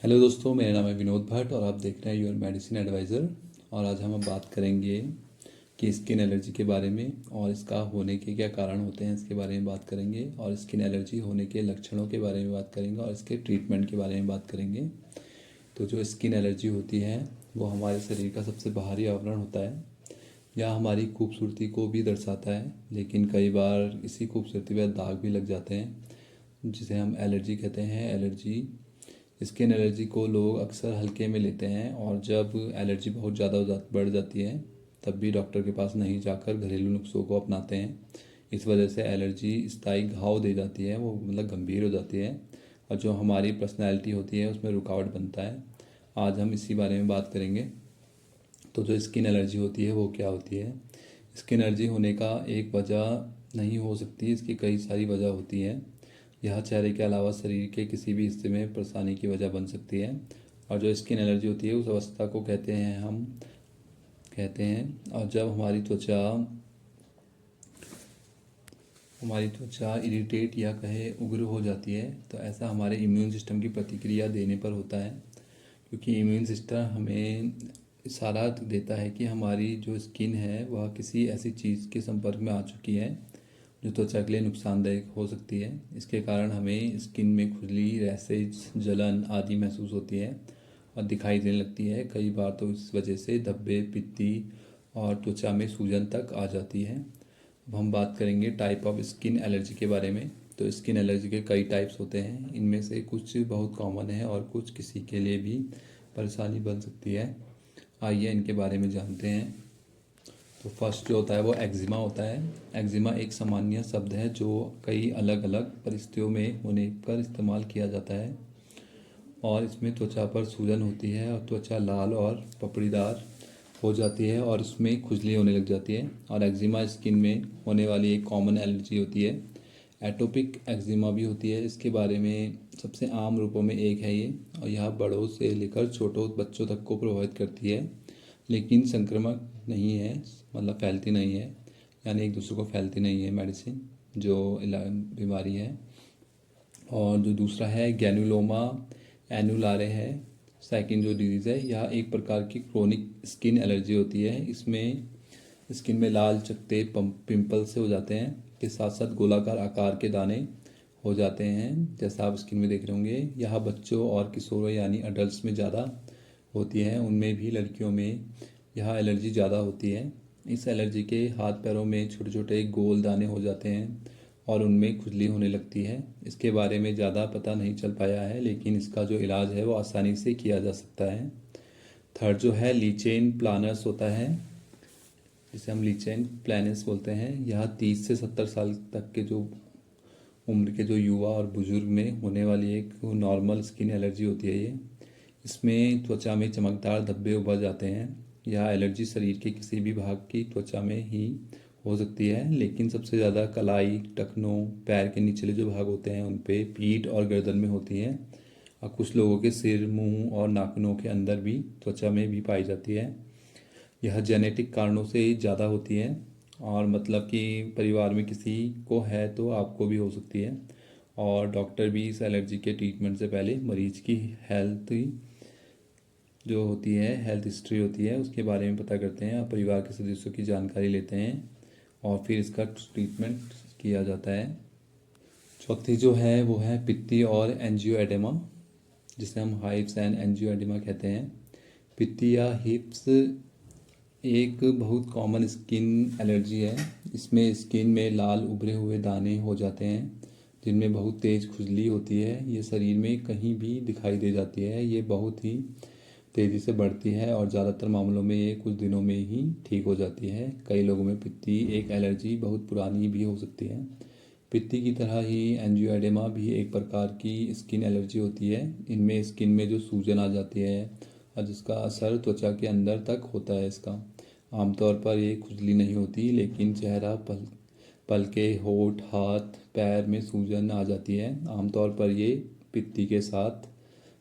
Hello दोस्तों, मेरा नाम है विनोद भट्ट और आप देख रहे हैं योर मेडिसिन एडवाइज़र। और आज हम बात करेंगे कि स्किन एलर्जी के बारे में और इसका होने के क्या कारण होते हैं, इसके बारे में बात करेंगे। और स्किन एलर्जी होने के लक्षणों के बारे में बात करेंगे और इसके ट्रीटमेंट के बारे में बात करेंगे। तो जो स्किन एलर्जी होती है वो हमारे शरीर का सबसे बाहरी आवरण होता है। यह हमारी खूबसूरती को भी दर्शाता है, लेकिन कई बार इसी खूबसूरती पर दाग भी लग जाते हैं, जिसे हम एलर्जी कहते हैं। एलर्जी स्किन एलर्जी को लोग अक्सर हल्के में लेते हैं और जब एलर्जी बहुत ज़्यादा बढ़ जाती है तब भी डॉक्टर के पास नहीं जाकर घरेलू नुस्खों को अपनाते हैं। इस वजह से एलर्जी स्थायी घाव दे जाती है, वो मतलब गंभीर हो जाती है और जो हमारी पर्सनैलिटी होती है उसमें रुकावट बनता है। आज हम इसी बारे में बात करेंगे। तो जो स्किन एलर्जी होती है वो क्या होती है। स्किन एलर्जी होने का एक वजह नहीं हो सकती, इसकी कई सारी वजह होती है। यह चेहरे के अलावा शरीर के किसी भी हिस्से में परेशानी की वजह बन सकती है। और जो स्किन एलर्जी होती है उस अवस्था को कहते हैं और जब हमारी त्वचा इरिटेट या कहे उग्र हो जाती है, तो ऐसा हमारे इम्यून सिस्टम की प्रतिक्रिया देने पर होता है। क्योंकि इम्यून सिस्टम हमें इशारा देता है कि हमारी जो स्किन है वह किसी ऐसी चीज़ के संपर्क में आ चुकी है जो त्वचा के लिए नुकसानदायक हो सकती है। इसके कारण हमें स्किन में खुजली, रैशेज, जलन आदि महसूस होती है और दिखाई देने लगती है। कई बार तो इस वजह से धब्बे, पित्ती और त्वचा में सूजन तक आ जाती है। अब हम बात करेंगे टाइप ऑफ स्किन एलर्जी के बारे में। तो स्किन एलर्जी के कई टाइप्स होते हैं, इनमें से कुछ बहुत कॉमन है और कुछ किसी के लिए भी परेशानी बन सकती है। आइए इनके बारे में जानते हैं। तो फर्स्ट जो होता है वो एक्जिमा होता है। एक्जिमा एक सामान्य शब्द है जो कई अलग अलग परिस्थितियों में होने पर इस्तेमाल किया जाता है और इसमें त्वचा पर सूजन होती है और त्वचा लाल और पपड़ीदार हो जाती है और इसमें खुजली होने लग जाती है। और एक्जिमा स्किन में होने वाली एक कॉमन एलर्जी होती है। एटोपिक एक्जिमा भी होती है। इसके बारे में सबसे आम रूपों में एक है ये, और यह बड़ों से लेकर छोटों बच्चों तक को प्रभावित करती है, लेकिन संक्रामक नहीं है, मतलब फैलती नहीं है, यानी एक दूसरे को फैलती नहीं है मेडिसिन जो बीमारी है। और जो दूसरा है ग्रैनुलोमा एनुलारे है, सेकंड जो डिजीज़ है, यह एक प्रकार की क्रोनिक स्किन एलर्जी होती है। इसमें स्किन में लाल चकत्ते पिंपल से हो जाते हैं, के साथ साथ गोलाकार आकार के दाने हो जाते हैं, जैसा आप स्किन में देख रहे होंगे। यह बच्चों और किशोरों यानी अडल्ट में ज़्यादा होती है, उनमें भी लड़कियों में यह एलर्जी ज़्यादा होती है। इस एलर्जी के हाथ पैरों में छोटे छोटे गोल दाने हो जाते हैं और उनमें खुजली होने लगती है। इसके बारे में ज़्यादा पता नहीं चल पाया है, लेकिन इसका जो इलाज है वो आसानी से किया जा सकता है। थर्ड जो है लीचेन प्लानस होता है, जिसे हम लीचेन प्लानस बोलते हैं। यह 30 से 70 साल तक के जो उम्र के जो युवा और बुजुर्ग में होने वाली एक नॉर्मल स्किन एलर्जी होती है ये। इसमें त्वचा में चमकदार धब्बे उभर जाते हैं। यह एलर्जी शरीर के किसी भी भाग की त्वचा में ही हो सकती है, लेकिन सबसे ज़्यादा कलाई, टखनों, पैर के निचले जो भाग होते हैं उन पे, पीठ और गर्दन में होती है। और कुछ लोगों के सिर, मुंह और नाखूनों के अंदर भी त्वचा में भी पाई जाती है। यह जेनेटिक कारणों से ही ज़्यादा होती है, और मतलब कि परिवार में किसी को है तो आपको भी हो सकती है। और डॉक्टर भी इस एलर्जी के ट्रीटमेंट से पहले मरीज की हेल्थ जो होती है, हेल्थ हिस्ट्री होती है, उसके बारे में पता करते हैं और परिवार के सदस्यों की जानकारी लेते हैं और फिर इसका ट्रीटमेंट किया जाता है। चौथी जो है वो है पित्ती और एंजियोएडेमा, जिसे हम हाइप्स एंड एंजियोएडेमा कहते हैं। पित्ती या हिप्स एक बहुत कॉमन स्किन एलर्जी है। इसमें स्किन में लाल उभरे हुए दाने हो जाते हैं जिनमें बहुत तेज़ खुजली होती है। ये शरीर में कहीं भी दिखाई दे जाती है। ये बहुत ही तेज़ी से बढ़ती है और ज़्यादातर मामलों में ये कुछ दिनों में ही ठीक हो जाती है। कई लोगों में पित्ती एक एलर्जी बहुत पुरानी भी हो सकती है। पित्ती की तरह ही एंजियोएडेमा भी एक प्रकार की स्किन एलर्जी होती है। इनमें स्किन में जो सूजन आ जाती है और जिसका असर त्वचा के अंदर तक होता है। इसका आमतौर पर ये खुजली नहीं होती, लेकिन चेहरा, पलके, होठ, हाथ, पैर में सूजन आ जाती है। आमतौर पर ये पित्ती के साथ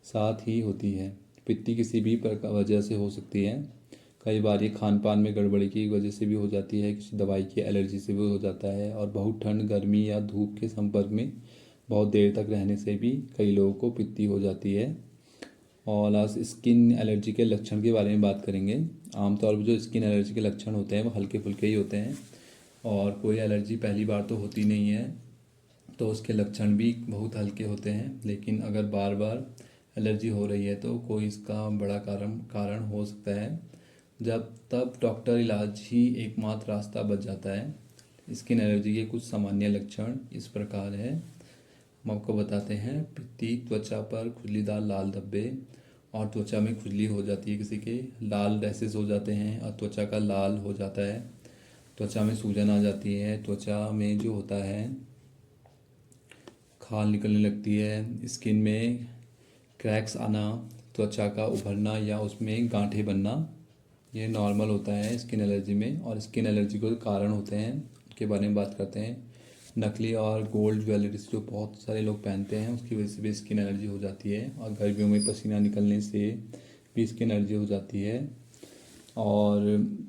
साथ ही होती है। पित्ती किसी भी वजह से हो सकती है। कई बार ये खान पान में गड़बड़ी की वजह से भी हो जाती है, किसी दवाई की एलर्जी से भी हो जाता है, और बहुत ठंड, गर्मी या धूप के संपर्क में बहुत देर तक रहने से भी कई लोगों को पित्ती हो जाती है। और आज स्किन एलर्जी के लक्षण के बारे में बात करेंगे। आमतौर पर जो स्किन एलर्जी के लक्षण होते हैं वो हल्के फुल्के ही होते हैं और कोई एलर्जी पहली बार तो होती नहीं है, तो उसके लक्षण भी बहुत हल्के होते हैं। लेकिन अगर बार बार एलर्जी हो रही है तो कोई इसका बड़ा कारण हो सकता है, जब तब डॉक्टर इलाज ही एकमात्र रास्ता बच जाता है। स्किन एलर्जी के कुछ सामान्य लक्षण इस प्रकार है, हम आपको बताते हैं। पित्ती, त्वचा पर खुजलीदार लाल धब्बे और त्वचा में खुजली हो जाती है, किसी के लाल रैसेस हो जाते हैं और त्वचा का लाल हो जाता है, त्वचा में सूजन आ जाती है, त्वचा में जो होता है खाल निकलने लगती है, स्किन में क्रैक्स आना, त्वचा का उभरना या उसमें गांठें बनना, ये नॉर्मल होता है स्किन एलर्जी में। और स्किन एलर्जी के कारण होते हैं उनके बारे में बात करते हैं। नकली और गोल्ड ज्वेलरीज जो बहुत सारे लोग पहनते हैं उसकी वजह से भी स्किन एलर्जी हो जाती है, और गर्मियों में पसीना निकलने से भी स्किन एलर्जी हो जाती है, और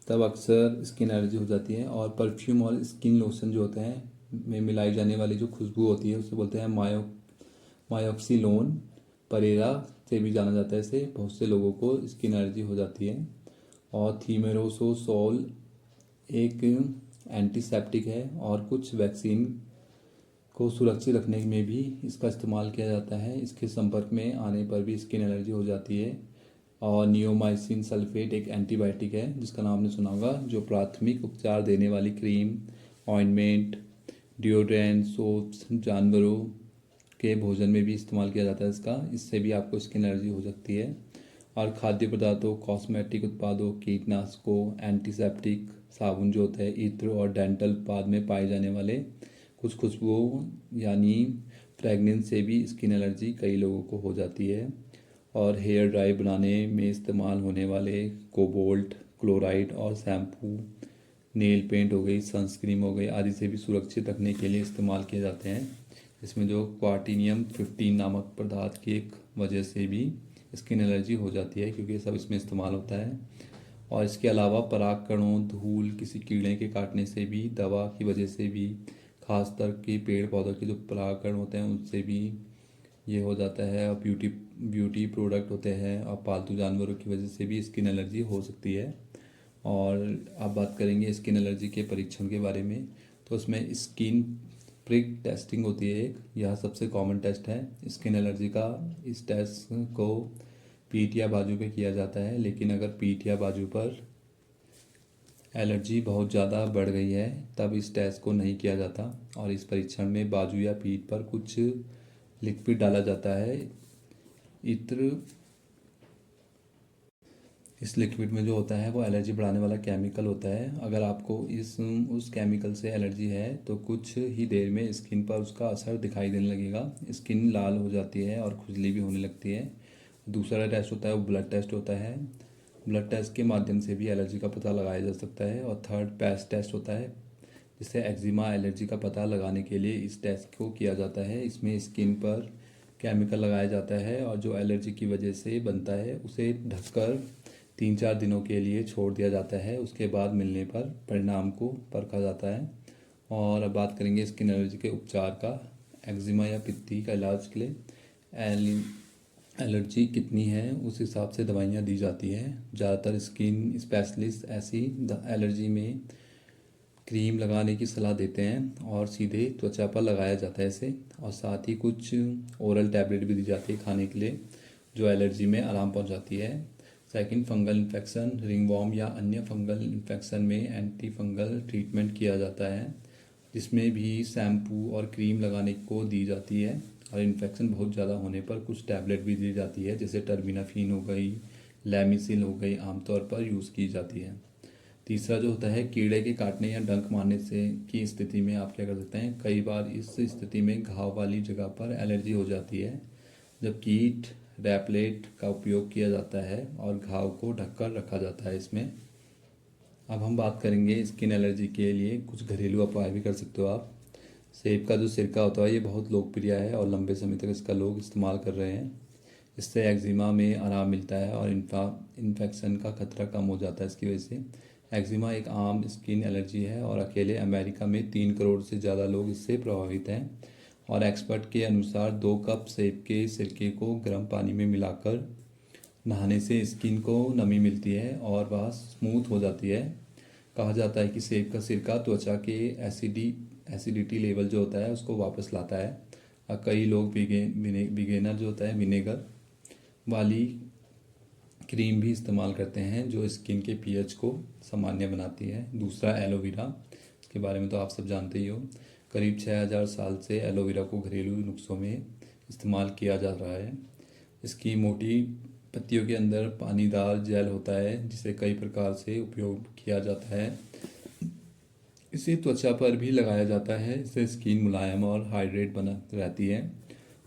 तब अक्सर स्किन एलर्जी हो जाती है। और परफ्यूम और स्किन लोशन जो होते हैं में मिलाई जाने वाली जो खुशबू होती है उसे बोलते हैं मायोक्सिलोन परेरा से भी जाना जाता है। इसे बहुत से लोगों को स्किन एलर्जी हो जाती है। और थीमेरोसोल एक एंटीसेप्टिक है और कुछ वैक्सीन को सुरक्षित रखने में भी इसका इस्तेमाल किया जाता है। इसके संपर्क में आने पर भी स्किन एलर्जी हो जाती है। और नियोमाइसिन सल्फेट एक एंटीबायोटिक है जिसका नाम आपने सुना होगा, जो प्राथमिक उपचार देने वाली क्रीम, ऑइंटमेंट, डिओड्रेंट, सोप्स, जानवरों के भोजन में भी इस्तेमाल किया जाता है इसका। इससे भी आपको स्किन एलर्जी हो सकती है। और खाद्य पदार्थों, कॉस्मेटिक उत्पादों, कीटनाशकों, एंटीसेप्टिक, साबुन जो होता है, इत्र और डेंटल उत्पाद में पाए जाने वाले कुछ खुशबुओं यानी फ्रेगनेंस से भी स्किन एलर्जी कई लोगों को हो जाती है। और हेयर ड्राई बनाने में इस्तेमाल होने वाले कोबाल्ट क्लोराइड और शैम्पू, नेल पेंट हो गई, सनस्क्रीन हो गई आदि से भी सुरक्षित रखने के लिए इस्तेमाल किए जाते हैं। इसमें जो क्वार्टिनियम 15 नामक पदार्थ की एक वजह से भी स्किन एलर्जी हो जाती है, क्योंकि ये सब इसमें इस्तेमाल होता है। और इसके अलावा परागकणों, धूल, किसी कीड़े के काटने से भी, दवा की वजह से भी, खासतर के पेड़ पौधों के जो परागकण होते हैं उनसे भी ये हो जाता है। और ब्यूटी प्रोडक्ट होते हैं और पालतू जानवरों की वजह से भी स्किन एलर्जी हो सकती है। और आप बात करेंगे स्किन एलर्जी के परीक्षण के बारे में, तो उसमें स्किन प्रिक टेस्टिंग होती है एक, यह सबसे कॉमन टेस्ट है स्किन एलर्जी का। इस टेस्ट को पीठ या बाजू पे किया जाता है, लेकिन अगर पीठ या बाजू पर एलर्जी बहुत ज़्यादा बढ़ गई है तब इस टेस्ट को नहीं किया जाता। और इस परीक्षण में बाजू या पीठ पर कुछ लिक्विड डाला जाता है, इत्र। इस लिक्विड में जो होता है वो एलर्जी बढ़ाने वाला केमिकल होता है। अगर आपको उस केमिकल से एलर्जी है तो कुछ ही देर में स्किन पर उसका असर दिखाई देने लगेगा, स्किन लाल हो जाती है और खुजली भी होने लगती है। दूसरा टेस्ट होता है वो ब्लड टेस्ट होता है, ब्लड टेस्ट के माध्यम से भी एलर्जी का पता लगाया जा सकता है। और थर्ड पैच टेस्ट होता है, जिससे एक्जिमा एलर्जी का पता लगाने के लिए इस टेस्ट को किया जाता है। इसमें स्किन पर केमिकल लगाया जाता है और जो एलर्जी की वजह से बनता है उसे ढककर 3-4 दिनों के लिए छोड़ दिया जाता है। उसके बाद मिलने पर परिणाम को परखा जाता है। और अब बात करेंगे स्किन एलर्जी के उपचार का। एक्जिमा या पित्ती का इलाज के लिए एलर्जी कितनी है उस हिसाब से दवाइयाँ दी जाती हैं। ज़्यादातर स्किन स्पेशलिस्ट ऐसी एलर्जी में क्रीम लगाने की सलाह देते हैं और सीधे त्वचा पर लगाया जाता है इसे। और साथ ही कुछ ओरल टैबलेट भी दी जाती है खाने के लिए, जो एलर्जी में आराम पहुंचाती है। सेकंड, फंगल इन्फेक्शन, रिंगवॉर्म या अन्य फंगल इन्फेक्शन में एंटी फंगल ट्रीटमेंट किया जाता है, जिसमें भी शैम्पू और क्रीम लगाने को दी जाती है। और इन्फेक्शन बहुत ज़्यादा होने पर कुछ टैबलेट भी दी जाती है, जैसे टर्मिनाफिन हो गई, लैमिसिल हो गई, आमतौर पर यूज़ की जाती है। तीसरा जो होता है कीड़े के काटने या डंक मारने से की स्थिति में आप क्या कर सकते हैं। कई बार इस स्थिति में घाव वाली जगह पर एलर्जी हो जाती है, जब कीट रैपलेट का उपयोग किया जाता है और घाव को ढककर रखा जाता है इसमें। अब हम बात करेंगे स्किन एलर्जी के लिए कुछ घरेलू उपाय भी कर सकते हो आप। सेब का जो सिरका होता है ये बहुत लोकप्रिय है और लंबे समय तक इसका लोग इस्तेमाल कर रहे हैं। इससे एक्जिमा में आराम मिलता है और इन्फेक्शन का खतरा कम हो जाता है इसकी वजह से। एक्जिमा एक आम स्किन एलर्जी है और अकेले अमेरिका में 3 करोड़ से ज़्यादा लोग इससे प्रभावित हैं। और एक्सपर्ट के अनुसार 2 कप सेब के सिरके को गर्म पानी में मिलाकर नहाने से स्किन को नमी मिलती है और वह स्मूथ हो जाती है। कहा जाता है कि सेब का सिरका त्वचा के एसिडिटी लेवल जो होता है उसको वापस लाता है। और कई लोग विगेनर जो होता है विनेगर वाली क्रीम भी इस्तेमाल करते हैं जो स्किन के पीएच को सामान्य बनाती है। दूसरा एलोवेरा, इसके बारे में तो आप सब जानते ही हो। करीब 6000 साल से एलोवेरा को घरेलू नुस्खों में इस्तेमाल किया जा रहा है। इसकी मोटी पत्तियों के अंदर पानीदार जेल होता है जिसे कई प्रकार से उपयोग किया जाता है। इसे त्वचा पर भी लगाया जाता है, इससे स्किन मुलायम और हाइड्रेट बना रहती है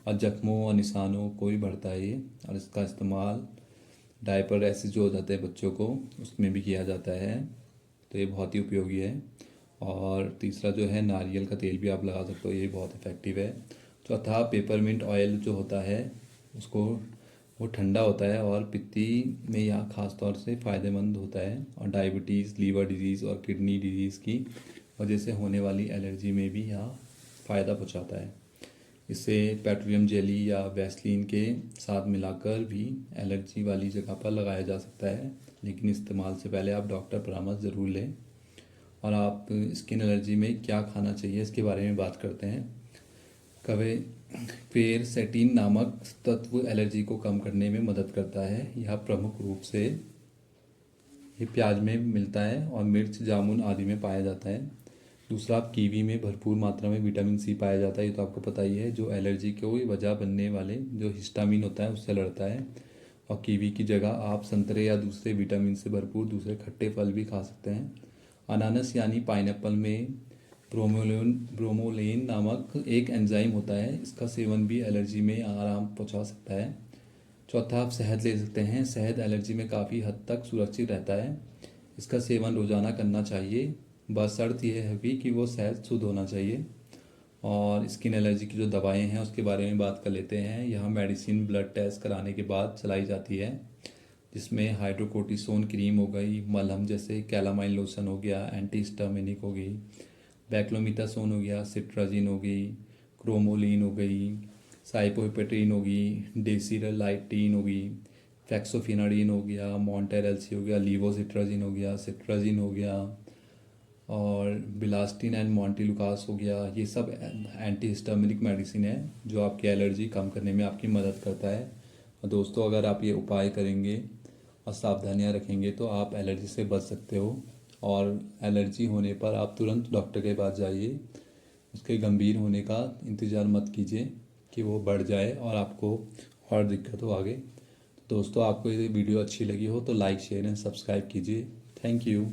और जख्मों और निशानों को भी बढ़ता है ये। और इसका इस्तेमाल डायपर रैशेज जो हो जाते हैं बच्चों को उसमें भी किया जाता है, तो ये बहुत ही उपयोगी है। और तीसरा जो है नारियल का तेल भी आप लगा सकते हो, ये बहुत इफ़ेक्टिव है। चौथा पेपरमिंट ऑयल जो होता है उसको वो ठंडा होता है और पित्ती में यह खास तौर से फ़ायदेमंद होता है और डायबिटीज़, लीवर डिजीज़ और किडनी डिजीज़ की वजह से होने वाली एलर्जी में भी यह फ़ायदा पहुंचाता है। इसे पेट्रोलियम जेली या वैसलीन के साथ मिलाकर भी एलर्जी वाली जगह पर लगाया जा सकता है, लेकिन इस्तेमाल से पहले आप डॉक्टर परामर्श ज़रूर लें। और आप स्किन एलर्जी में क्या खाना चाहिए इसके बारे में बात करते हैं। क्वेरसेटिन नामक तत्व एलर्जी को कम करने में मदद करता है। यह प्रमुख रूप से ये प्याज में मिलता है और मिर्च, जामुन आदि में पाया जाता है। दूसरा, कीवी में भरपूर मात्रा में विटामिन सी पाया जाता है, ये तो आपको पता ही है, जो एलर्जी को वजह बनने वाले जो हिस्टामिन होता है उससे लड़ता है। और कीवी की जगह आप संतरे या दूसरे विटामिन से भरपूर दूसरे खट्टे फल भी खा सकते हैं। अनानास यानी पाइनएप्पल में ब्रोमोलेन नामक एक एंजाइम होता है, इसका सेवन भी एलर्जी में आराम पहुंचा सकता है। चौथा, आप शहद ले सकते हैं। शहद एलर्जी में काफ़ी हद तक सुरक्षित रहता है, इसका सेवन रोज़ाना करना चाहिए, बस शर्त यह है कि वो शहद शुद्ध होना चाहिए। और स्किन एलर्जी की जो दवाएं हैं उसके बारे में बात कर लेते हैं। यह मेडिसिन ब्लड टेस्ट कराने के बाद चलाई जाती है, जिसमें हाइड्रोकोर्टिसोन क्रीम हो गई, मलहम जैसे कैलामाइन लोशन हो गया, एंटीहिस्टामिनिक हो गई, बैक्लोमिथासोन हो गया, सिट्राजिन हो गई, क्रोमोलिन हो गई, साइपोहेपेट्रिन हो गई, डेसिरलाइटिन हो गई, फैक्सोफिनाडिन हो गया, मॉन्टेरेल्सी हो गया, लीवोसिट्राजिन हो गया, सिट्राजिन हो गया और बिलास्टिन एंड मॉन्टिलुकास हो गया। ये सब एंटीहिस्टामिनिक मेडिसिन है जो आपकी एलर्जी कम करने में आपकी मदद करता है। और दोस्तों, अगर आप ये उपाय करेंगे और सावधानियां रखेंगे तो आप एलर्जी से बच सकते हो। और एलर्जी होने पर आप तुरंत डॉक्टर के पास जाइए, उसके गंभीर होने का इंतज़ार मत कीजिए कि वो बढ़ जाए और आपको और दिक्कत हो आगे। तो दोस्तों, आपको ये वीडियो अच्छी लगी हो तो लाइक, शेयर एंड सब्सक्राइब कीजिए। Thank you.